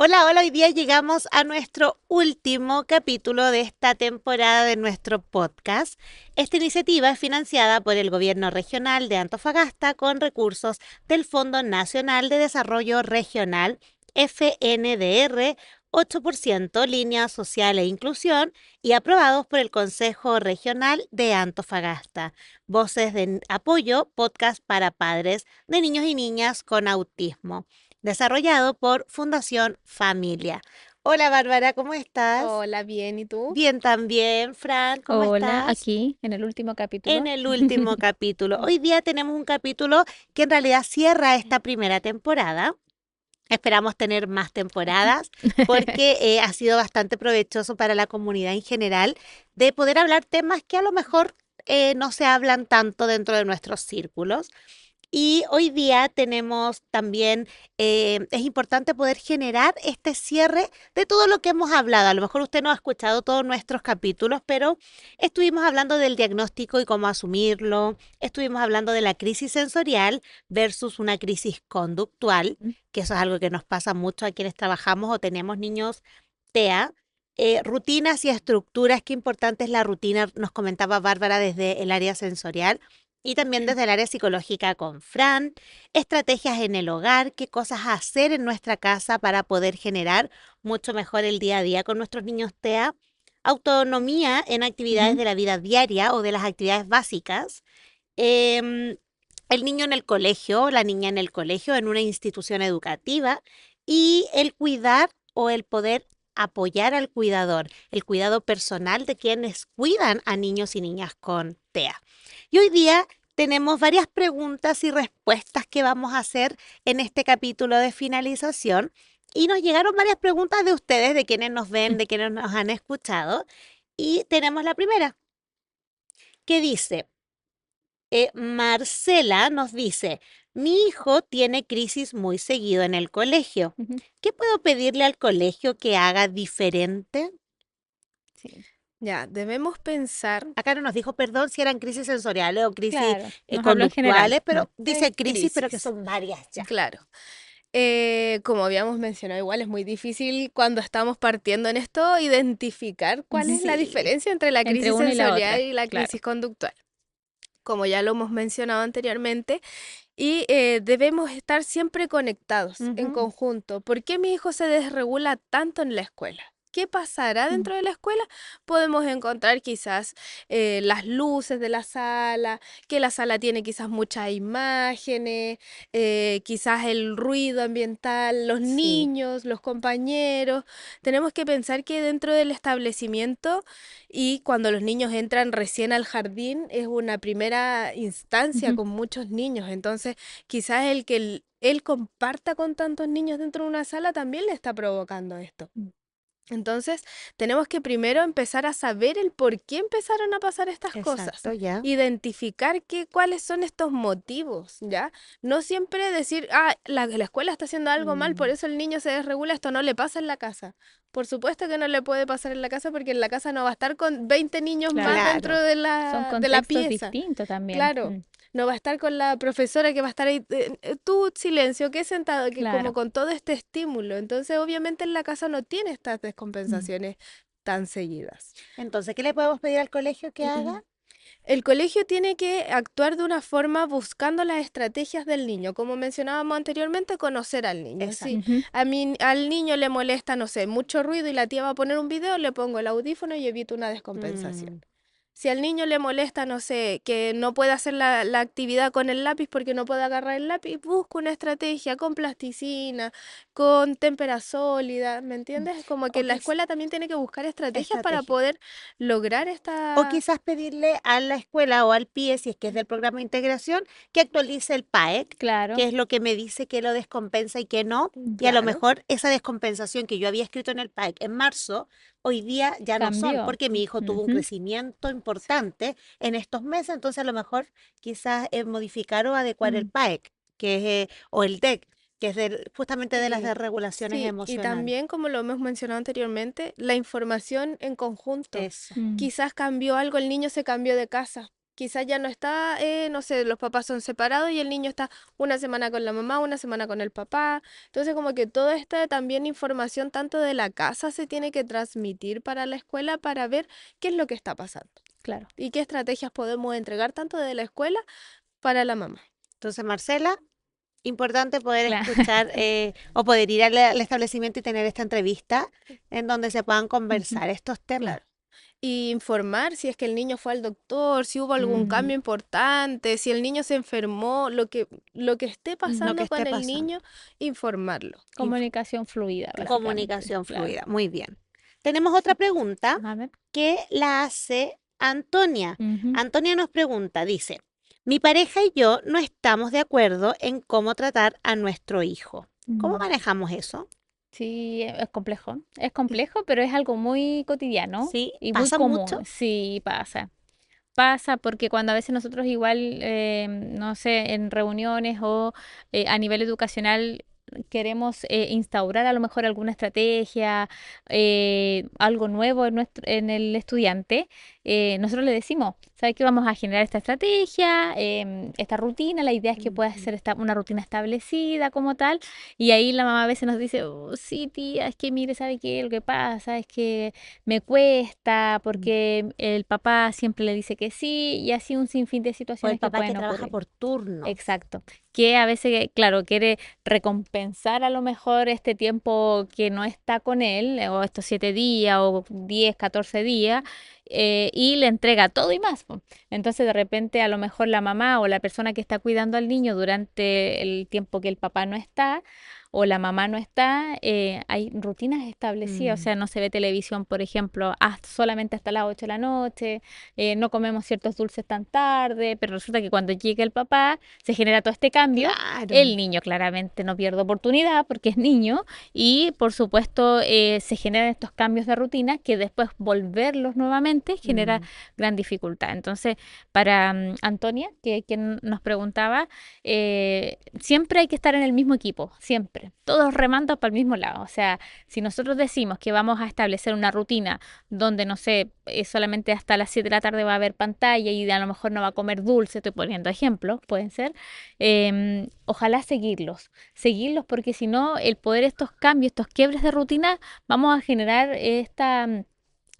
Hola, hola, hoy día llegamos a nuestro último capítulo de esta temporada de nuestro podcast. Esta iniciativa es financiada por el Gobierno Regional de Antofagasta con recursos del Fondo Nacional de Desarrollo Regional, FNDR, 8% Línea Social e Inclusión, y aprobados por el Consejo Regional de Antofagasta. Voces de apoyo, podcast para padres de niños y niñas con autismo, desarrollado por Fundación Familia. Hola Bárbara, ¿cómo estás? Hola, bien, ¿y tú? Bien también, Fran, ¿cómo Hola, estás? aquí en el último En capítulo. el último capítulo. Hoy día tenemos un capítulo que en realidad cierra esta primera temporada. Esperamos tener más temporadas porque ha sido bastante provechoso para la comunidad en general de poder hablar temas que a lo mejor no se hablan tanto dentro de nuestros círculos. Y hoy día tenemos también, es importante poder generar este cierre de todo lo que hemos hablado. A lo mejor usted no ha escuchado todos nuestros capítulos, pero estuvimos hablando del diagnóstico y cómo asumirlo. Estuvimos hablando de la crisis sensorial versus una crisis conductual, que eso es algo que nos pasa mucho a quienes trabajamos o tenemos niños TEA. Rutinas y estructuras, qué importante es la rutina, nos comentaba Bárbara desde el área sensorial y también desde el área psicológica con Fran, estrategias en el hogar, qué cosas hacer en nuestra casa para poder generar mucho mejor el día a día con nuestros niños TEA, autonomía en actividades Ujú. de la vida diaria o de las actividades básicas, em, el niño en el colegio, la niña en el colegio, en una institución educativa, y el cuidar o el poder apoyar al cuidador, el cuidado personal de quienes cuidan a niños y niñas con TEA. Y hoy día tenemos varias preguntas y respuestas que vamos a hacer en este capítulo de finalización. Y nos llegaron varias preguntas de ustedes, de quienes nos ven, de quienes nos han escuchado. Y tenemos la primera, que dice, Marcela nos dice, mi hijo tiene crisis muy seguido en el colegio. Ujú. ¿Qué puedo pedirle al colegio que haga diferente? Sí, Ya, debemos pensar Acá no nos dijo, perdón, si eran crisis sensoriales o crisis claro, nos habló en general. conductuales, pero en dice crisis, pero que crisis, son varias ya. claro. Como habíamos mencionado, igual es muy difícil cuando estamos partiendo en esto identificar cuál Ujú. es la Sí, diferencia entre la Entre crisis una y la sensorial otra, y la claro. crisis conductual, como ya lo hemos mencionado anteriormente, y debemos estar siempre conectados en ujú, conjunto. ¿Por qué mi hijo se desregula tanto en la escuela? ¿Qué pasará Mm. dentro de la escuela? Podemos encontrar quizás las luces de la sala, que la sala tiene quizás muchas imágenes, quizás el ruido ambiental, los sí, niños, los compañeros. Tenemos que pensar que dentro del establecimiento y cuando los niños entran recién al jardín es una primera instancia Ujú. con muchos niños. Entonces, quizás el que él comparta con tantos niños dentro de una sala también le está provocando esto. Mm. Entonces, tenemos que primero empezar a saber el por qué empezaron a pasar estas cosas, exacto, ya. identificar cuáles son estos motivos, ¿ya? No siempre decir, la escuela está haciendo algo mal, por Mm, eso el niño se desregula, esto no le pasa en la casa. Por supuesto que no le puede pasar en la casa porque en la casa no va a estar con 20 niños más Claro, dentro claro, son de la contextos pieza. distintos también. Claro, no va a estar con la profesora que va a estar ahí, tú silencio, que sentado, que como Claro. con todo este estímulo. Entonces, obviamente en la casa no tiene estas Mm. descompensaciones tan seguidas. entonces, ¿qué le podemos pedir al colegio que haga? El colegio tiene que actuar de una forma buscando las estrategias del niño. Como mencionábamos anteriormente, conocer al niño. Si Exacto. Ujú. al niño le molesta, no sé, mucho ruido y la tía va a poner un video, le pongo el audífono y evito una descompensación. Mm, Si al niño le molesta, no sé, que no puede hacer la actividad con el lápiz porque no puede agarrar el lápiz, busca una estrategia con plasticina, con témpera sólida, ¿me entiendes? Como que o la quiz- escuela también tiene que buscar estrategias para estrategia. poder lograr O esta... quizás pedirle a la escuela o al PIE, si es que es del programa de integración, que actualice el PAEC, que Claro. es lo que me dice que lo descompensa y que no. Y a lo Claro. mejor esa descompensación que yo había escrito en el PAEC en marzo, hoy día ya no son, Cambió. porque mi hijo tuvo un Ujú. crecimiento importante en estos meses, entonces a lo mejor quizás modificar o adecuar el Mm. PAEC, que es, o el DEC, que es justamente de las Sí, desregulaciones sí, y emocionales. también, como lo hemos mencionado anteriormente, la información en conjunto. Eso. Mm. Quizás cambió algo, el niño se cambió de casa. quizás ya no está, no sé, los papás son separados y el niño está una semana con la mamá, una semana con el papá. Entonces como que toda esta también información tanto de la casa se tiene que transmitir para la escuela para ver qué es lo que está pasando Claro. y qué estrategias podemos entregar tanto de la escuela para la mamá. Entonces, Marcela, importante poder Claro. escuchar o poder ir al establecimiento y tener esta entrevista en donde se puedan conversar estos temas. Claro. Y informar si es que el niño fue al doctor, si hubo algún Ujú. cambio importante, si el niño se enfermó, lo que esté Lo que pasando esté con el pasando. niño, informarlo. Comunicación fluida, básicamente. Comunicación Claro. fluida. Muy bien. Tenemos otra pregunta A ver. que la hace Antonia. Ujú. Antonia nos pregunta, dice, mi pareja y yo no estamos de acuerdo en cómo tratar a nuestro hijo. ¿Cómo Mm. manejamos eso? Sí, es complejo, pero es algo muy cotidiano Sí, y muy pasa común. mucho. Sí, pasa porque cuando a veces nosotros igual, no sé, en reuniones o a nivel educacional queremos instaurar a lo mejor alguna estrategia, algo nuevo en el estudiante, nosotros le decimos, ¿sabes qué? Vamos a generar esta estrategia, esta rutina, la idea es que pueda Ujú. ser una rutina establecida como tal, y ahí la mamá a veces nos dice, "Oh, sí, tía, es que mire, ¿sabe qué? Lo que pasa es que me cuesta porque el papá siempre le dice que sí y así un sinfín de O el situaciones que papá que pueden trabaja ocurrir. por turno. Exacto. Que a veces, claro, quiere recompensar a lo mejor este tiempo que no está con él, o estos 7 días, o 10, 14 días, y le entrega todo y más, po. Entonces, de repente, a lo mejor la mamá o la persona que está cuidando al niño durante el tiempo que el papá no está, o la mamá no está, hay rutinas establecidas, o Mm. sea, no se ve televisión, por ejemplo, solamente hasta las 8 de la noche, no comemos ciertos dulces tan tarde, pero resulta que cuando llega el papá se genera todo este cambio. El Claro. niño claramente no pierde oportunidad porque es niño y por supuesto se generan estos cambios de rutina que después volverlos nuevamente genera Mm. gran dificultad. Entonces, para Antonia, que quien nos preguntaba, siempre hay que estar en el mismo equipo, siempre, todos remando para el mismo lado. O sea, si nosotros decimos que vamos a establecer una rutina donde, no sé, solamente hasta las 7 de la tarde va a haber pantalla y a lo mejor no va a comer dulce, estoy poniendo ejemplos, pueden ser, ojalá seguirlos porque si no, el poder estos cambios, estos quiebres de rutina, vamos a generar esta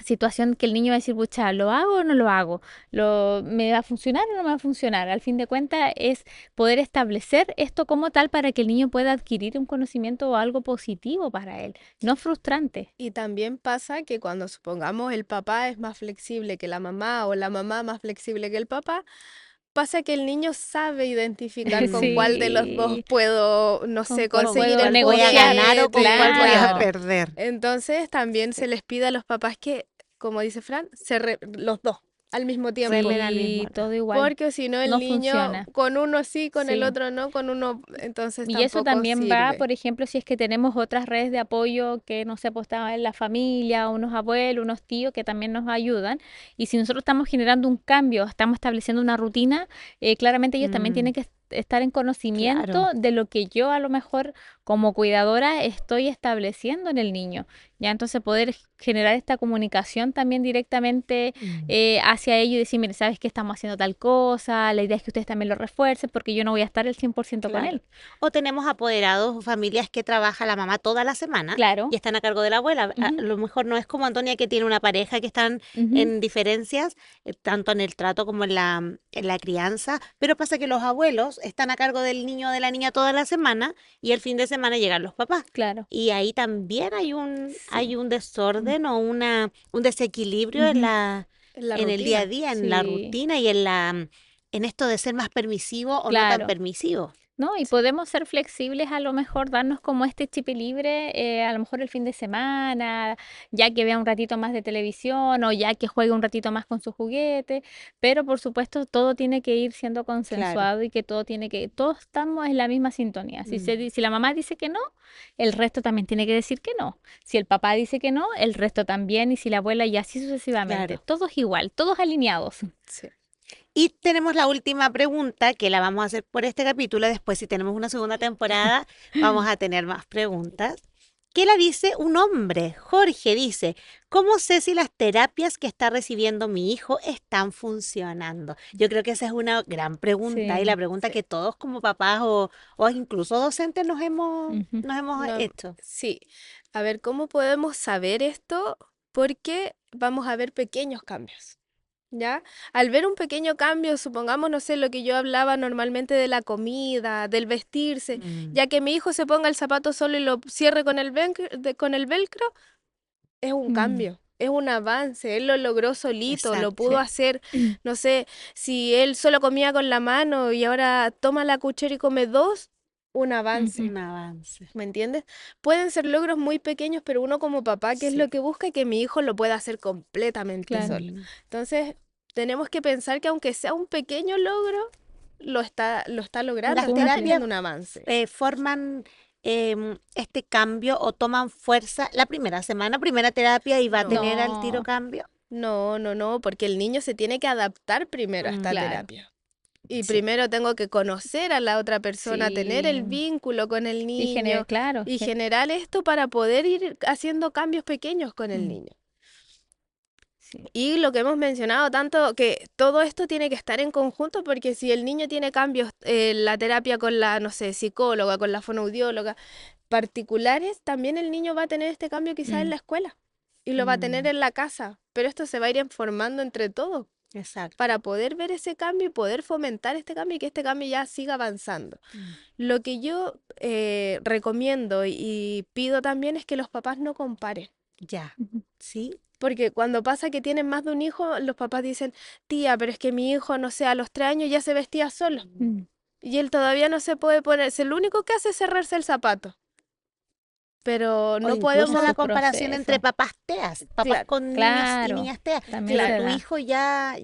situación que el niño va a decir, pucha, ¿lo hago o no lo hago? ¿Me va a funcionar o no me va a funcionar? Al fin de cuentas es poder establecer esto como tal para que el niño pueda adquirir un conocimiento o algo positivo para él, no frustrante. Y también pasa que cuando supongamos el papá es más flexible que la mamá o la mamá más flexible que el papá, pasa que el niño sabe identificar con cuál de los dos Sí, puedo, no con sé, cuál ¿Con conseguir puedo el cuál voy a ganar o negociar, con juguete, cuál voy a claro. claro. perder? Entonces también Sí. se les pide a los papás que, como dice Fran, los dos al mismo tiempo. Remen al mismo Sí, tiempo. todo igual. Porque si no, el No niño funciona. con uno sí, con el Sí. otro no, con uno, entonces Y eso tampoco también va, sirve. por ejemplo, si es que tenemos otras redes de apoyo que no se apostaba en la familia, unos abuelos, unos tíos que también nos ayudan. Y si nosotros estamos generando un cambio, estamos estableciendo una rutina, claramente ellos también Mm, tienen que estar en conocimiento claro. de lo que yo a lo mejor como cuidadora estoy estableciendo en el niño. Ya entonces poder generar esta comunicación también directamente Mm. hacia ellos y decir, mire, sabes que estamos haciendo tal cosa, la idea es que ustedes también lo refuercen porque yo no voy a estar el 100% con Claro. él. O tenemos apoderados o familias que trabaja la mamá toda la semana Claro. y están a cargo de la abuela. A Ujú, lo mejor no es como Antonia que tiene una pareja que están ujú, en diferencias, tanto en el trato como en la crianza, pero pasa que los abuelos están a cargo del niño o de la niña toda la semana y el fin de semana llegan los papás. claro. Y ahí también hay un, Sí. hay un desorden o un desequilibrio Ujú, En la en el día a rutina. día, en la sí, rutina y en esto de ser más permisivo o no tan claro. permisivo. ¿No? Y podemos ser flexibles, a lo mejor darnos como este chip libre, a lo mejor el fin de semana, ya que vea un ratito más de televisión o ya que juegue un ratito más con su juguete, pero por supuesto todo tiene que ir siendo Claro. consensuado y que todos estamos en la misma sintonía. Mm. Si la mamá dice que no, el resto también tiene que decir que no. Si el papá dice que no, el resto también, y si la abuela y así sucesivamente. Claro. Todos igual, todos alineados. Sí. Y tenemos la última pregunta que la vamos a hacer por este capítulo. Después, si tenemos una segunda temporada, vamos a tener más preguntas. ¿Qué la dice un hombre? Jorge dice, ¿cómo sé si las terapias que está recibiendo mi hijo están funcionando? Yo creo que esa es una gran pregunta y la Sí. pregunta Sí. que todos como papás o incluso docentes Ujú. nos hemos No, hecho. sí. A ver, ¿cómo podemos saber esto? Porque vamos a ver pequeños cambios. ¿Ya? Al ver un pequeño cambio, supongamos, no sé, lo que yo hablaba normalmente de la comida, del vestirse, Mm, ya que mi hijo se ponga el zapato solo y lo cierre con el con el velcro, es un Mm, cambio, es un avance, él lo logró solito, lo exacto. pudo sí. hacer, no sé, si él solo comía con la mano y ahora toma la cuchara y come dos, un avance. Ujú. Un avance. ¿Me entiendes? Pueden ser logros muy pequeños, pero uno como papá, ¿qué es lo Sí. que busca? Que mi hijo lo pueda hacer completamente Claro. solo. Mm. Entonces, tenemos que pensar que aunque sea un pequeño logro, lo está logrando, Las está Cumple. terapias teniendo un avance. forman este cambio o toman fuerza la primera semana, primera terapia y va a tener al tiro No, cambio. No, porque el niño se tiene que adaptar primero a Mm, esta claro. terapia. Y sí. primero tengo que conocer a la otra persona, tener el Sí. vínculo con el Y niño claro. y generar esto para poder ir haciendo cambios pequeños con el Mm, niño. sí. Y lo que hemos mencionado tanto, que todo esto tiene que estar en conjunto porque si el niño tiene cambios en la terapia con la, no sé, psicóloga, con la fonoaudióloga, particulares, también el niño va a tener este cambio quizás en Mm, la escuela y lo va a tener Mm, en la casa, pero esto se va a ir formando entre todos exacto. para poder ver ese cambio y poder fomentar este cambio y que este cambio ya siga avanzando. Mm, Lo que yo recomiendo y pido también es que los papás no comparen. ya. ujú. Sí. Porque cuando pasa que tienen más de un hijo, los papás dicen, tía, pero es que mi hijo, no sé, a los 3 años ya se vestía solo. Mm, Y él todavía no se puede ponerse. Lo único que hace es cerrarse el zapato. Pero O no incluso en podemos, la su comparación entre proceso. papás TEAs, papás claro, con niños y Claro, niñas TEA. también Mira, se claro. tu da. hijo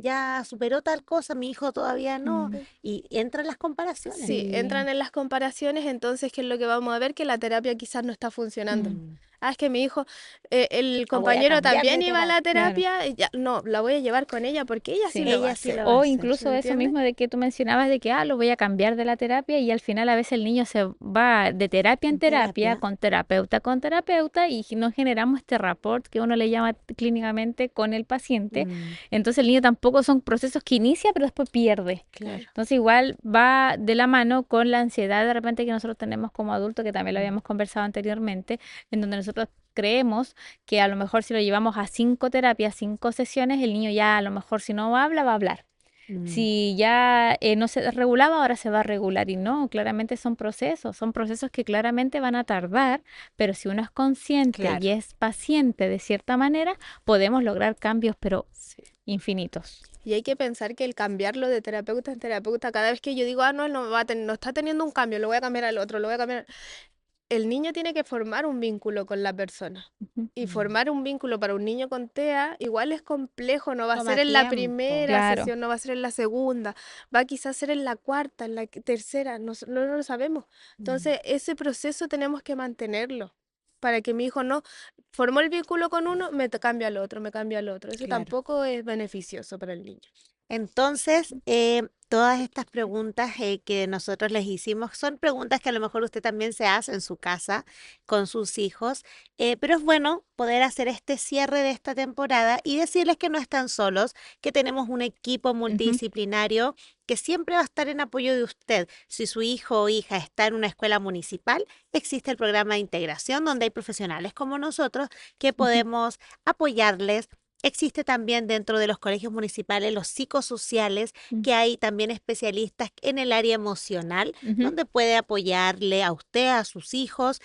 ya superó tal cosa, mi hijo todavía no. Mm, Y entran las comparaciones. Sí, sí. entran en las comparaciones, entonces, ¿qué es lo que vamos a ver? Que la terapia quizás no está funcionando. Mm, Mm, Ah, es que mi hijo, el la voy a compañero cambiar también de iba a la terapia. claro. terapia, y ya, no, la voy a llevar con ella porque ella sí Sí. lo va a Ella sí hacer. lo va a O hacer. ¿Me incluso eso entiendes? mismo de que tú mencionabas de que, lo voy a cambiar de la terapia y al final a veces el niño se va de terapia en En terapia, terapia. con terapeuta y no generamos este rapport que uno le llama clínicamente con el paciente. Mm, Entonces el niño tampoco son procesos que inicia pero después pierde. claro. Entonces igual va de la mano con la ansiedad de repente que nosotros tenemos como adultos, que también lo Mm, habíamos conversado anteriormente, en donde nosotros creemos que a lo mejor si lo llevamos a 5 terapias, 5 sesiones, el niño ya a lo mejor si no habla, va a hablar. mm, Si ya no se regulaba, ahora se va a regular y no, claramente son procesos que claramente van a tardar, pero si uno es consciente claro. y es paciente de cierta manera, podemos lograr cambios, pero Sí. infinitos. Y hay que pensar que el cambiarlo de terapeuta en terapeuta, cada vez que yo digo, no, él no, no está teniendo un cambio, lo voy a cambiar al otro, lo voy a cambiar. El niño tiene que formar un vínculo con la persona. Ujú. Y Mm, formar un vínculo para un niño con TEA igual es complejo, no va a toma ser en la tiempo. primera Claro. sesión, no va a ser en la segunda, va quizás ser en la cuarta, en la tercera, no lo sabemos. Mm, Entonces, ese proceso tenemos que mantenerlo para que mi hijo no formó el vínculo con uno, cambia al otro, me cambia al otro. Eso claro. tampoco es beneficioso para el niño. Entonces, todas estas preguntas que nosotros les hicimos son preguntas que a lo mejor usted también se hace en su casa con sus hijos, pero es bueno poder hacer este cierre de esta temporada y decirles que no están solos, que tenemos un equipo Ujú. multidisciplinario que siempre va a estar en apoyo de usted. Si su hijo o hija está en una escuela municipal, existe el programa de integración donde hay profesionales como nosotros que Ujú. podemos apoyarles. Existe también dentro de los colegios municipales los psicosociales, Mm, que hay también especialistas en el área emocional, ujú. donde puede apoyarle a usted, a sus hijos,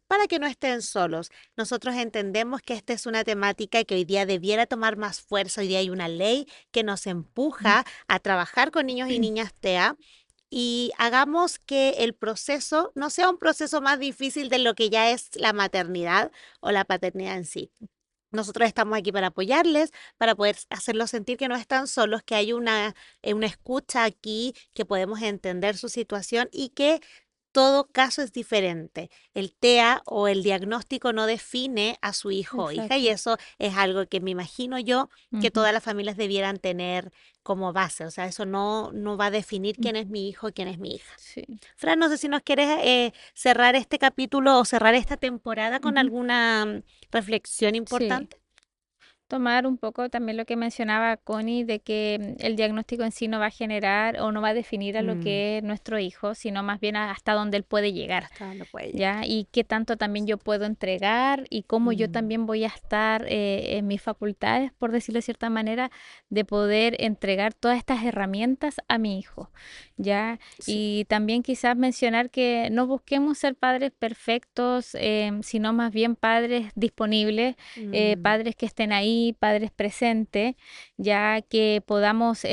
para que no estén solos. Nosotros entendemos que esta es una temática que hoy día debiera tomar más fuerza. Hoy día hay una ley que nos empuja a trabajar con niños y niñas TEA. Y hagamos que el proceso no sea un proceso más difícil de lo que ya es la maternidad o la paternidad en sí. Nosotros estamos aquí para apoyarles, para poder hacerlos sentir que no están solos, que hay una escucha aquí, que podemos entender su situación y que todo caso es diferente. El TEA o el diagnóstico no define a su hijo o hija y Exacto. eso es algo que me imagino yo que Ujú. todas las familias debieran tener como base. O sea, eso no va a definir Mm, quién es mi hijo y quién es mi hija. Sí. Fran, no sé si nos quieres cerrar este capítulo o cerrar esta temporada con Ujú. alguna reflexión Sí. importante. Tomar un poco también lo que mencionaba Connie, de que el diagnóstico en sí no va a generar o no va a definir a lo Mm, que es nuestro hijo, sino más bien hasta dónde él puede llegar. hasta dónde puede llegar. ¿Ya? Y qué tanto también yo puedo entregar y cómo yo Mm, también voy a estar en mis facultades, por decirlo de cierta manera, de poder entregar todas estas herramientas a mi hijo, ¿ya? sí. Y también quizás mencionar que no busquemos ser padres perfectos, sino más bien padres disponibles, Mm, padres que estén ahí, padres presentes, ya que podamos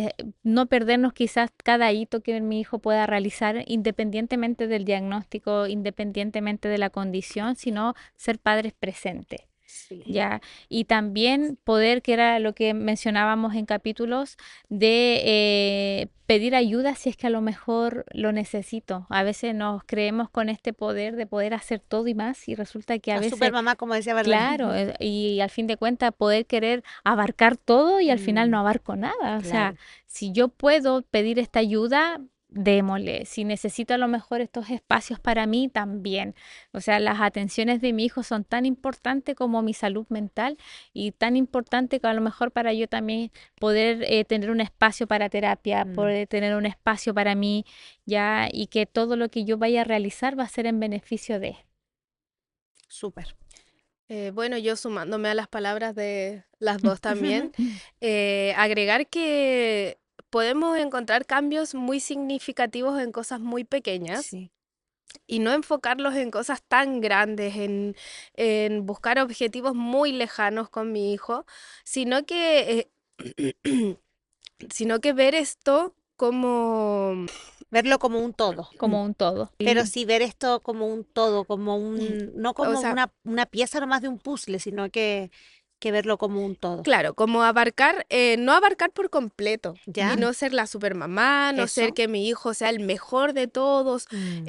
no perdernos quizás cada hito que mi hijo pueda realizar, independientemente del diagnóstico, independientemente de la condición, sino ser padres presentes. sí. ¿Ya? Y también poder, que era lo que mencionábamos en capítulos, de pedir ayuda si es que a lo mejor lo necesito. A veces nos creemos con este poder de poder hacer todo y más y resulta que a La super veces, mamá, como decía Bárbara. claro, y al fin de cuentas poder querer abarcar todo y al final no Mm, abarco nada. O sea, claro. si yo puedo pedir esta ayuda, démosle. Si necesito a lo mejor estos espacios para mí, también. O sea, las atenciones de mi hijo son tan importantes como mi salud mental y tan importante que a lo mejor para yo también poder tener un espacio para terapia, Mm, poder tener un espacio para mí, ya, y que todo lo que yo vaya a realizar va a ser en beneficio de. súper. Bueno, yo sumándome a las palabras de las dos también, agregar que podemos encontrar cambios muy significativos en cosas muy pequeñas Sí. y no enfocarlos en cosas tan grandes, en buscar objetivos muy lejanos con mi hijo, sino que, sino que ver esto como... Verlo como un todo. Como un todo. Pero Y sí ver esto como un todo, no O como sea, una pieza nomás de un puzzle, sino que verlo como un todo. claro, como abarcar, no abarcar por completo y ¿Ya? no ser la supermamá, no ser Eso. que mi hijo sea el mejor de todos, Mm,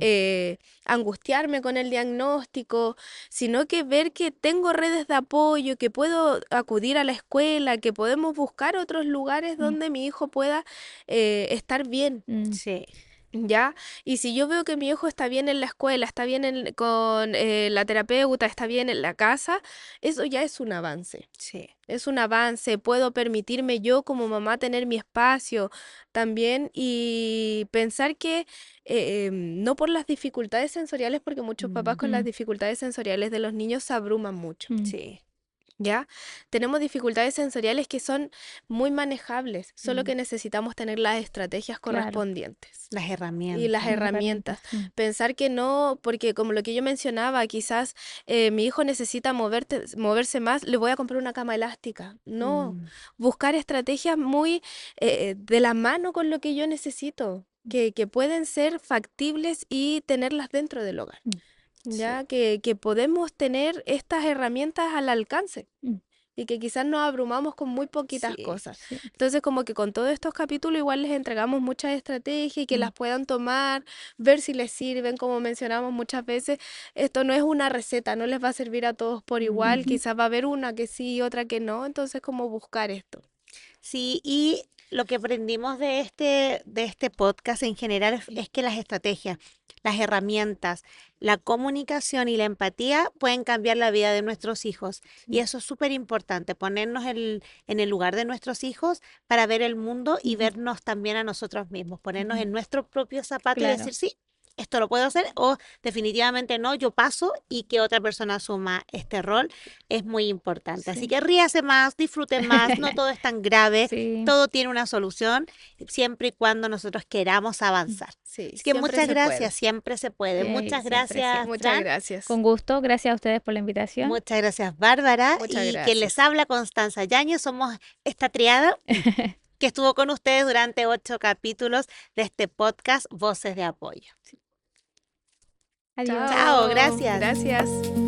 angustiarme con el diagnóstico, sino que ver que tengo redes de apoyo, que puedo acudir a la escuela, que podemos buscar otros lugares mm, donde mi hijo pueda estar bien. mm, sí, ¿Ya? Y si yo veo que mi hijo está bien en la escuela, está bien con la terapeuta, está bien en la casa, eso ya es un avance. sí. Es un avance, puedo permitirme yo como mamá tener mi espacio también y pensar que no por las dificultades sensoriales, porque muchos papás Mm, con las mm, dificultades sensoriales de los niños se abruman mucho. mm. sí. ¿Ya? Tenemos dificultades sensoriales que son muy manejables, solo Mm, que necesitamos tener las estrategias Claro, correspondientes las y las herramientas. las herramientas. herramientas. Pensar que no, porque como lo que yo mencionaba, quizás mi hijo necesita moverse más, le voy a comprar una cama elástica. No, Mm, buscar estrategias muy de la mano con lo que yo necesito, que pueden ser factibles y tenerlas dentro del hogar. Mm, sí, Ya que podemos tener estas herramientas al alcance mm, y que quizás nos abrumamos con muy poquitas sí. cosas. sí, Entonces, como que con todos estos capítulos igual les entregamos muchas estrategias y que mm, las puedan tomar, ver si les sirven, como mencionamos muchas veces, esto no es una receta, no les va a servir a todos por igual, Mm, ujú, quizás va a haber una que sí y otra que no, entonces como buscar esto. sí, y lo que aprendimos de este podcast en general es que las estrategias, las herramientas, la comunicación y la empatía pueden cambiar la vida de nuestros hijos. Y sí, eso es súper importante, ponernos en el lugar de nuestros hijos para ver el mundo y ujú, vernos también a nosotros mismos, ponernos ujú. en nuestro propio zapato y Claro, decir, sí, esto lo puedo hacer o definitivamente no, yo paso y que otra persona asuma este rol es muy importante. Así sí. que ríase más, disfrute más, no todo es tan grave, Sí, todo tiene una solución siempre y cuando nosotros queramos mm, avanzar. Sí, Así que siempre muchas se gracias, puede. siempre se puede. sí, Muchas siempre, gracias, siempre. Muchas Fran. gracias. Con gusto, gracias a ustedes por la invitación. Muchas gracias, Bárbara. Muchas Y quien les gracias. habla, Constanza Yañez. Somos esta triada que estuvo con ustedes durante 8 capítulos de este podcast Voces de Apoyo. Adiós. Chao, Chao. gracias. Gracias.